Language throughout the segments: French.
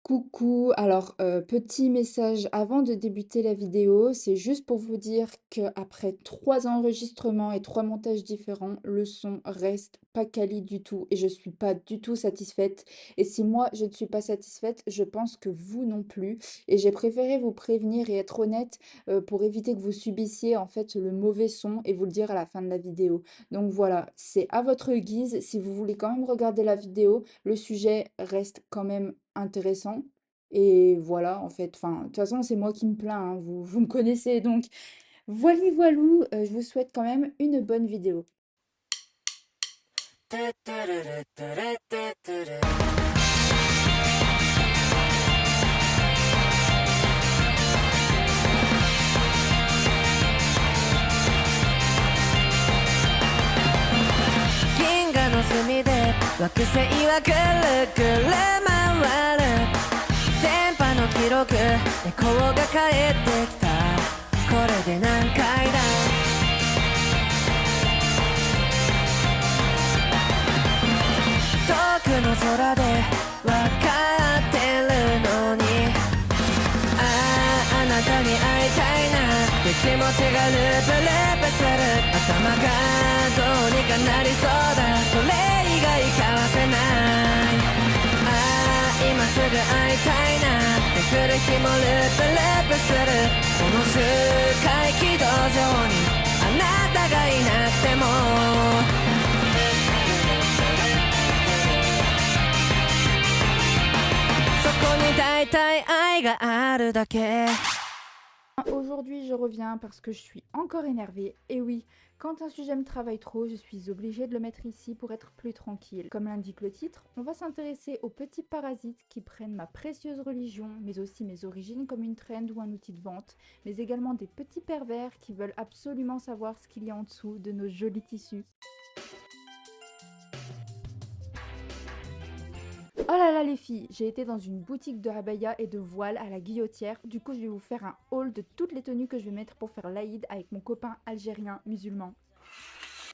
Coucou, alors petit message avant de débuter la vidéo, c'est juste pour vous dire qu'après 3 enregistrements et 3 montages différents, le son reste pas quali du tout et je suis pas du tout satisfaite. Et si moi je ne suis pas satisfaite, je pense que vous non plus. Et j'ai préféré vous prévenir et être honnête pour éviter que vous subissiez en fait le mauvais son et vous le dire à la fin de la vidéo. Donc voilà, c'est à votre guise. Si vous voulez quand même regarder la vidéo, le sujet reste quand même intéressant. Et voilà, en fait, enfin, de toute façon, c'est moi qui me plains, hein, vous me connaissez, donc voili voilou, je vous souhaite quand même une bonne vidéo. 銀河の隅で惑星はぐるぐる回る電波の記録エコーが返ってきたこれで何回だ遠くの空で分かってるのにあなたに会いたいなって気持ちがループループする頭がどうにかなりそうだそれ以外交わせない今すぐ会いたいなって来る日もループループするこの周回軌道上にあなたがいなくてもそこに大体愛があるだけ Aujourd'hui, je reviens parce que je suis encore énervée. Et oui, quand un sujet me travaille trop, je suis obligée de le mettre ici pour être plus tranquille. Comme l'indique le titre, on va s'intéresser aux petits parasites qui prennent ma précieuse religion, mais aussi mes origines comme une trend ou un outil de vente, mais également des petits pervers qui veulent absolument savoir ce qu'il y a en dessous de nos jolis tissus. Oh là là les filles, j'ai été dans une boutique de abaya et de voiles à la Guillotière, du coup je vais vous faire un haul de toutes les tenues que je vais mettre pour faire l'Aïd avec mon copain algérien musulman.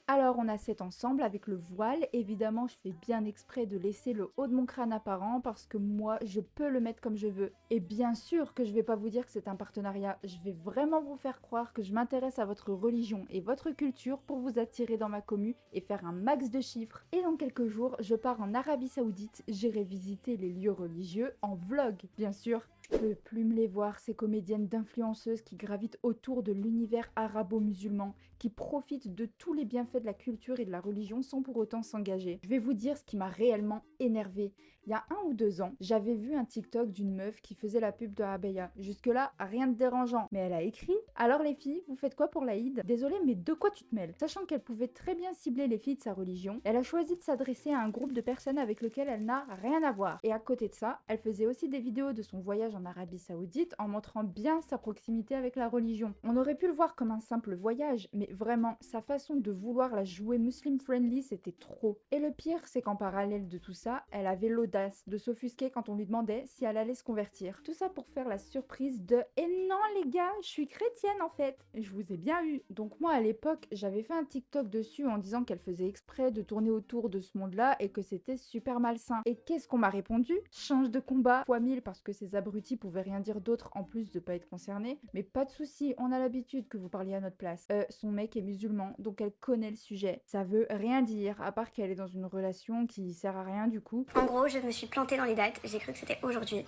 Alors on a cet ensemble avec le voile, évidemment je fais bien exprès de laisser le haut de mon crâne apparent parce que moi je peux le mettre comme je veux. Et bien sûr que je vais pas vous dire que c'est un partenariat, je vais vraiment vous faire croire que je m'intéresse à votre religion et votre culture pour vous attirer dans ma commu et faire un max de chiffres. Et dans quelques jours je pars en Arabie Saoudite, j'irai visiter les lieux religieux en vlog bien sûr. Je peux plus me les voir, ces comédiennes d'influenceuses qui gravitent autour de l'univers arabo-musulman, qui profitent de tous les bienfaits de la culture et de la religion sans pour autant s'engager. Je vais vous dire ce qui m'a réellement énervée. Il y a 1 ou 2 ans, j'avais vu un TikTok d'une meuf qui faisait la pub de Abaya. Jusque-là, rien de dérangeant. Mais elle a écrit « Alors les filles, vous faites quoi pour l'Aïd ?» Désolée, mais de quoi tu te mêles? Sachant qu'elle pouvait très bien cibler les filles de sa religion, elle a choisi de s'adresser à un groupe de personnes avec lequel elle n'a rien à voir. Et à côté de ça, elle faisait aussi des vidéos de son voyage en Arabie Saoudite en montrant bien sa proximité avec la religion. On aurait pu le voir comme un simple voyage, mais vraiment, sa façon de vouloir la jouer muslim friendly, c'était trop. Et le pire, c'est qu'en parallèle de tout ça, elle avait l'audace de s'offusquer quand on lui demandait si elle allait se convertir. Tout ça pour faire la surprise de « Et non les gars, je suis chrétienne en fait, je vous ai bien eu ». Donc moi à l'époque, j'avais fait un TikTok dessus en disant qu'elle faisait exprès de tourner autour de ce monde-là et que c'était super malsain. Et qu'est-ce qu'on m'a répondu? Change de combat fois 1000 parce que ces abrutis pouvaient rien dire d'autre en plus de pas être concernés. Mais pas de souci, on a l'habitude que vous parliez à notre place. Son mec est musulman, donc elle connaît le sujet. Ça veut rien dire, à part qu'elle est dans une relation qui sert à rien du coup. En gros, je me suis plantée dans les dates. J'ai cru que c'était aujourd'hui,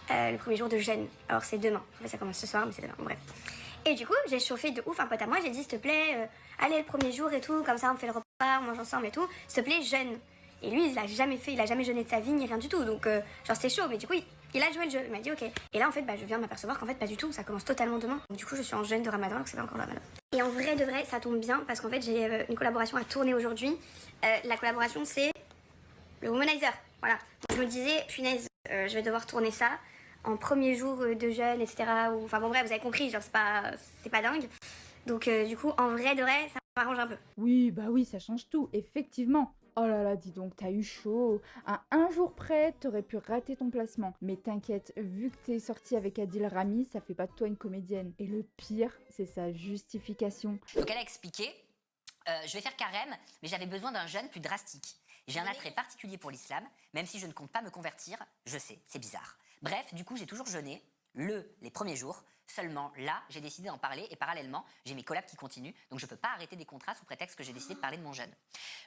le premier jour de jeûne. Alors c'est demain. En fait, ça commence ce soir, mais c'est demain. Bref. Et du coup, j'ai chauffé de ouf un pote à moi. J'ai dit, s'il te plaît, allez le premier jour et tout. Comme ça, on fait le repas, on mange ensemble et tout. S'il te plaît, jeûne. Et lui, il a jamais fait, il a jamais jeûné de sa vie ni rien du tout. Donc, genre, c'était chaud. Mais du coup, il a joué le jeu. Il m'a dit, ok. Et là, en fait, je viens de m'apercevoir qu'en fait, pas du tout. Ça commence totalement demain. Donc, du coup, je suis en jeûne de Ramadan, alors que c'est pas encore le Ramadan. Et en vrai, de vrai, ça tombe bien parce qu'en fait, j'ai une collaboration à tourner aujourd'hui. La collaboration, c'est le womanizer. Voilà. Donc, je me disais, punaise, je vais devoir tourner ça en premier jour de jeûne, etc. Ou, enfin bon bref, vous avez compris, genre c'est pas dingue. Donc du coup, en vrai de vrai, ça m'arrange un peu. Oui, bah oui, ça change tout, effectivement. Oh là là, dis donc, t'as eu chaud. À un jour près, t'aurais pu rater ton placement. Mais t'inquiète, vu que t'es sortie avec Adil Rami, ça fait pas de toi une comédienne. Et le pire, c'est sa justification. Donc elle a expliqué, je vais faire carême, mais j'avais besoin d'un jeûne plus drastique. J'ai un attrait particulier pour l'islam, même si je ne compte pas me convertir, je sais, c'est bizarre. Bref, du coup, j'ai toujours jeûné les premiers jours. Seulement là, j'ai décidé d'en parler et parallèlement, j'ai mes collabs qui continuent, donc je ne peux pas arrêter des contrats sous prétexte que j'ai décidé de parler de mon jeûne.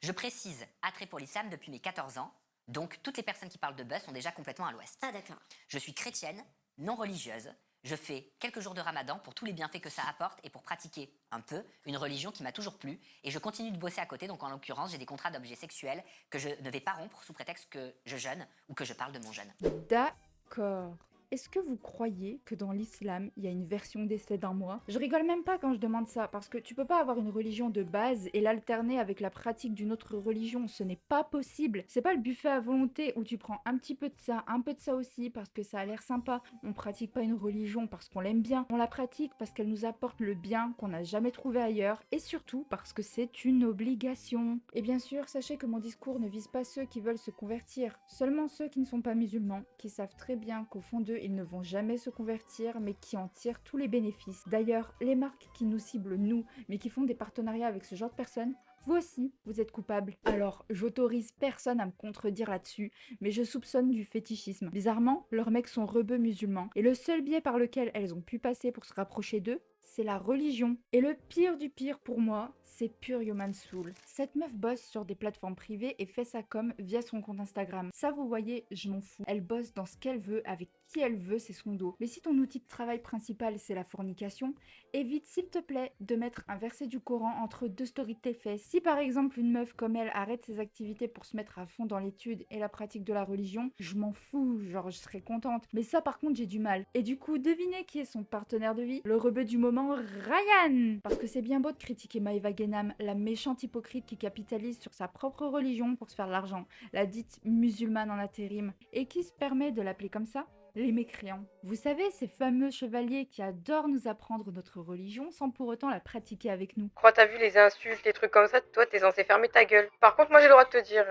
Je précise, attrait pour l'islam depuis mes 14 ans, donc toutes les personnes qui parlent de buzz sont déjà complètement à l'ouest. Ah d'accord. Je suis chrétienne, non religieuse, je fais quelques jours de ramadan pour tous les bienfaits que ça apporte et pour pratiquer un peu une religion qui m'a toujours plu, et je continue de bosser à côté, donc en l'occurrence, j'ai des contrats d'objets sexuels que je ne vais pas rompre sous prétexte que je jeûne ou que je parle de mon jeûne. D'accord. Est-ce que vous croyez que dans l'islam, il y a une version d'essai d'un mois? Je rigole même pas quand je demande ça, parce que tu peux pas avoir une religion de base et l'alterner avec la pratique d'une autre religion, ce n'est pas possible. C'est pas le buffet à volonté où tu prends un petit peu de ça, un peu de ça aussi, parce que ça a l'air sympa. On pratique pas une religion parce qu'on l'aime bien, on la pratique parce qu'elle nous apporte le bien qu'on n'a jamais trouvé ailleurs, et surtout parce que c'est une obligation. Et bien sûr, sachez que mon discours ne vise pas ceux qui veulent se convertir, seulement ceux qui ne sont pas musulmans, qui savent très bien qu'au fond d'eux, ils ne vont jamais se convertir, mais qui en tirent tous les bénéfices. D'ailleurs, les marques qui nous ciblent, nous, mais qui font des partenariats avec ce genre de personnes, vous aussi, vous êtes coupables. Alors, j'autorise personne à me contredire là-dessus, mais je soupçonne du fétichisme. Bizarrement, leurs mecs sont rebeux musulmans, et le seul biais par lequel elles ont pu passer pour se rapprocher d'eux, c'est la religion. Et le pire du pire pour moi, c'est pur Human Soul. Cette meuf bosse sur des plateformes privées et fait sa com via son compte Instagram. Ça, vous voyez, je m'en fous. Elle bosse dans ce qu'elle veut, avec qui elle veut, c'est son dos. Mais si ton outil de travail principal, c'est la fornication, évite s'il te plaît de mettre un verset du Coran entre deux stories de tes fesses. Si par exemple une meuf comme elle arrête ses activités pour se mettre à fond dans l'étude et la pratique de la religion, je m'en fous, genre je serais contente. Mais ça par contre j'ai du mal. Et du coup, devinez qui est son partenaire de vie? Le rebeu du moment, Ryan. Parce que c'est bien beau de critiquer Maëva Guénam, la méchante hypocrite qui capitalise sur sa propre religion pour se faire de l'argent, la dite musulmane en intérim. Et qui se permet de l'appeler comme ça? Les mécréants. Vous savez, ces fameux chevaliers qui adorent nous apprendre notre religion sans pour autant la pratiquer avec nous. Quand t'as vu les insultes, les trucs comme ça, toi t'es censé fermer ta gueule. Par contre, moi j'ai le droit de te dire.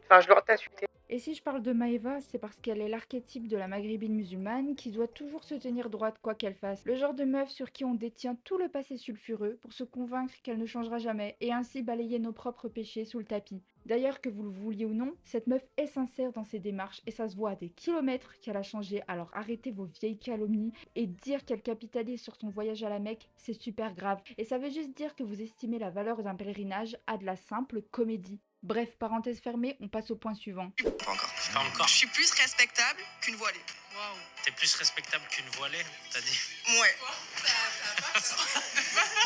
Enfin, j'ai le droit de t'insulter. Et si je parle de Maëva, c'est parce qu'elle est l'archétype de la maghrébine musulmane qui doit toujours se tenir droite quoi qu'elle fasse. Le genre de meuf sur qui on détient tout le passé sulfureux pour se convaincre qu'elle ne changera jamais et ainsi balayer nos propres péchés sous le tapis. D'ailleurs, que vous le vouliez ou non, cette meuf est sincère dans ses démarches et ça se voit à des kilomètres qu'elle a changé. Alors arrêtez vos vieilles calomnies et dire qu'elle capitalise sur son voyage à la Mecque, c'est super grave. Et ça veut juste dire que vous estimez la valeur d'un pèlerinage à de la simple comédie. Bref, parenthèse fermée, on passe au point suivant. Pas encore. Je suis plus respectable qu'une voilée. Waouh. T'es plus respectable qu'une voilée, t'as dit. Ouais.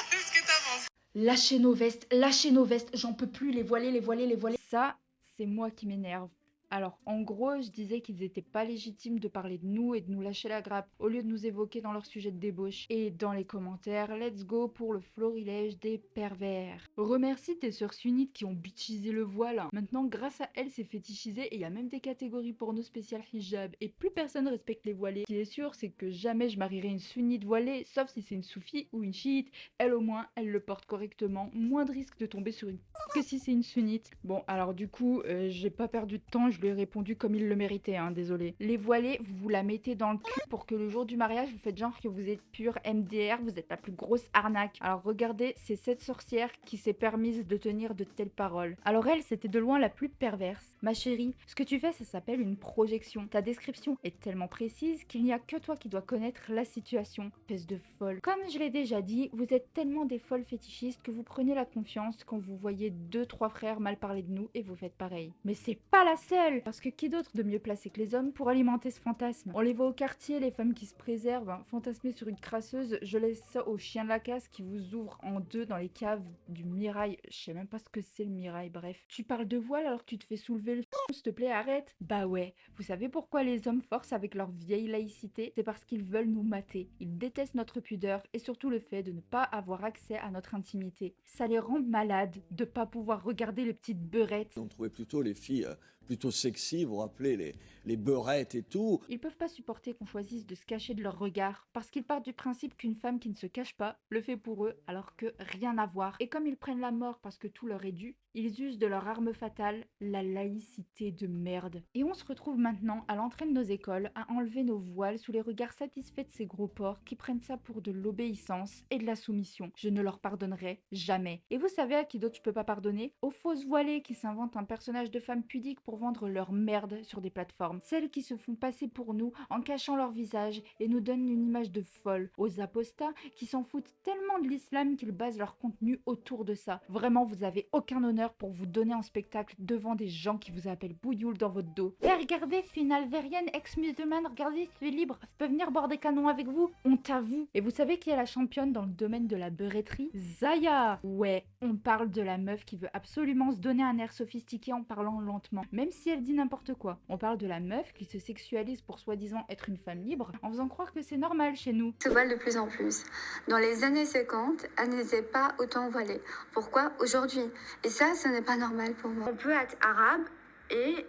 Qu'est-ce que t'as pensé? Lâchez nos vestes, j'en peux plus, les voiler, les voiler, les voiler. Ça, c'est moi qui m'énerve. Alors, en gros, je disais qu'ils étaient pas légitimes de parler de nous et de nous lâcher la grappe, au lieu de nous évoquer dans leur sujet de débauche. Et dans les commentaires, let's go pour le florilège des pervers. Remercie tes sœurs sunnites qui ont bitchisé le voile. Maintenant, grâce à elles, c'est fétichisé et il y a même des catégories porno spéciales hijab. Et plus personne respecte les voilés. Ce qui est sûr, c'est que jamais je marierai une sunnite voilée, sauf si c'est une soufie ou une chiite. Elle au moins, elle le porte correctement. Moins de risque de tomber sur une que si c'est une sunnite. Bon, alors du coup, j'ai pas perdu de temps, je lui ai répondu comme il le méritait, hein, désolé. Les voilés, vous la mettez dans le cul pour que le jour du mariage, vous faites genre que vous êtes pur MDR, vous êtes la plus grosse arnaque. Alors regardez, c'est cette sorcière qui s'est permise de tenir de telles paroles. Alors elle, c'était de loin la plus perverse. Ma chérie, ce que tu fais, ça s'appelle une projection. Ta description est tellement précise qu'il n'y a que toi qui dois connaître la situation. Espèce de folle. Comme je l'ai déjà dit, vous êtes tellement des folles fétichistes que vous prenez la confiance quand vous voyez 2-3 frères mal parler de nous et vous faites pareil. Mais c'est pas la seule! Parce que qui d'autre de mieux placé que les hommes pour alimenter ce fantasme? On les voit au quartier, les femmes qui se préservent, hein, fantasmer sur une crasseuse, je laisse ça aux chiens de la casse qui vous ouvrent en deux dans les caves du Mirail. Je sais même pas ce que c'est le Mirail, bref. Tu parles de voile alors que tu te fais soulever le s'il te plaît, arrête! Bah ouais, vous savez pourquoi les hommes forcent avec leur vieille laïcité? C'est parce qu'ils veulent nous mater. Ils détestent notre pudeur et surtout le fait de ne pas avoir accès à notre intimité. Ça les rend malades de pas pouvoir regarder les petites beurrettes. On trouvait plutôt les filles plutôt sexy, vous vous rappelez, les beurettes et tout. Ils peuvent pas supporter qu'on choisisse de se cacher de leur regard, parce qu'ils partent du principe qu'une femme qui ne se cache pas le fait pour eux, alors que rien à voir. Et comme ils prennent la mort parce que tout leur est dû, Ils usent de leur arme fatale, la laïcité de merde. Et on se retrouve maintenant à l'entrée de nos écoles à enlever nos voiles sous les regards satisfaits de ces gros porcs qui prennent ça pour de l'obéissance et de la soumission. Je ne leur pardonnerai jamais. Et vous savez à qui d'autre je peux pas pardonner? Aux fausses voilées qui s'inventent un personnage de femme pudique pour vendre leur merde sur des plateformes. Celles qui se font passer pour nous en cachant leur visage et nous donnent une image de folle. Aux apostats qui s'en foutent tellement de l'islam qu'ils basent leur contenu autour de ça. Vraiment, vous avez aucun honneur pour vous donner en spectacle devant des gens qui vous appellent bouilloule dans votre dos. Et regardez, fille algérienne, ex-musulmane, regardez, je suis libre, je peux venir boire des canons avec vous. Honte à vous. Et vous savez qui est la championne dans le domaine de la beurretterie? Zaya. Ouais, on parle de la meuf qui veut absolument se donner un air sophistiqué en parlant lentement, même si elle dit n'importe quoi. On parle de la meuf qui se sexualise pour soi-disant être une femme libre, en faisant croire que c'est normal chez nous. Se voile de plus en plus. Dans les années 50, elle n'était pas autant voilée. Pourquoi aujourd'hui? Et ça, ce n'est pas normal pour moi. On peut être arabe et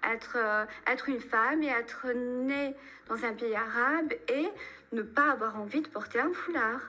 être une femme et être née dans un pays arabe et ne pas avoir envie de porter un foulard.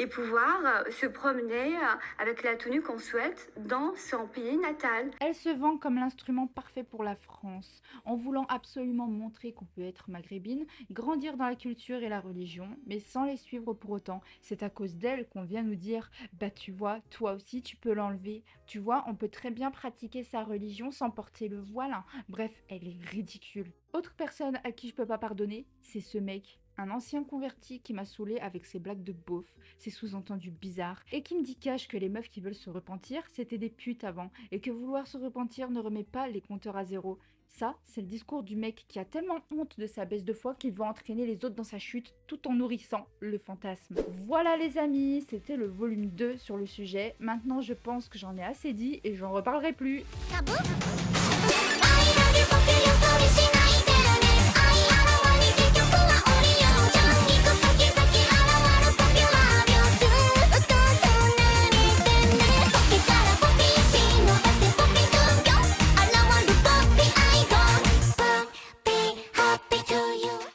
Et pouvoir se promener avec la tenue qu'on souhaite dans son pays natal. Elle se vend comme l'instrument parfait pour la France, en voulant absolument montrer qu'on peut être maghrébine, grandir dans la culture et la religion, mais sans les suivre pour autant. C'est à cause d'elle qu'on vient nous dire « Bah tu vois, toi aussi tu peux l'enlever. Tu vois, on peut très bien pratiquer sa religion sans porter le voile. » Bref, elle est ridicule. Autre personne à qui je peux pas pardonner, c'est ce mec. Un ancien converti qui m'a saoulé avec ses blagues de beauf, ses sous-entendus bizarres, et qui me dit cache que les meufs qui veulent se repentir, c'était des putes avant, et que vouloir se repentir ne remet pas les compteurs à zéro. Ça, c'est le discours du mec qui a tellement honte de sa baisse de foi qu'il va entraîner les autres dans sa chute tout en nourrissant le fantasme. Voilà les amis, c'était le volume 2 sur le sujet. Maintenant, je pense que j'en ai assez dit et j'en reparlerai plus. Kaboom!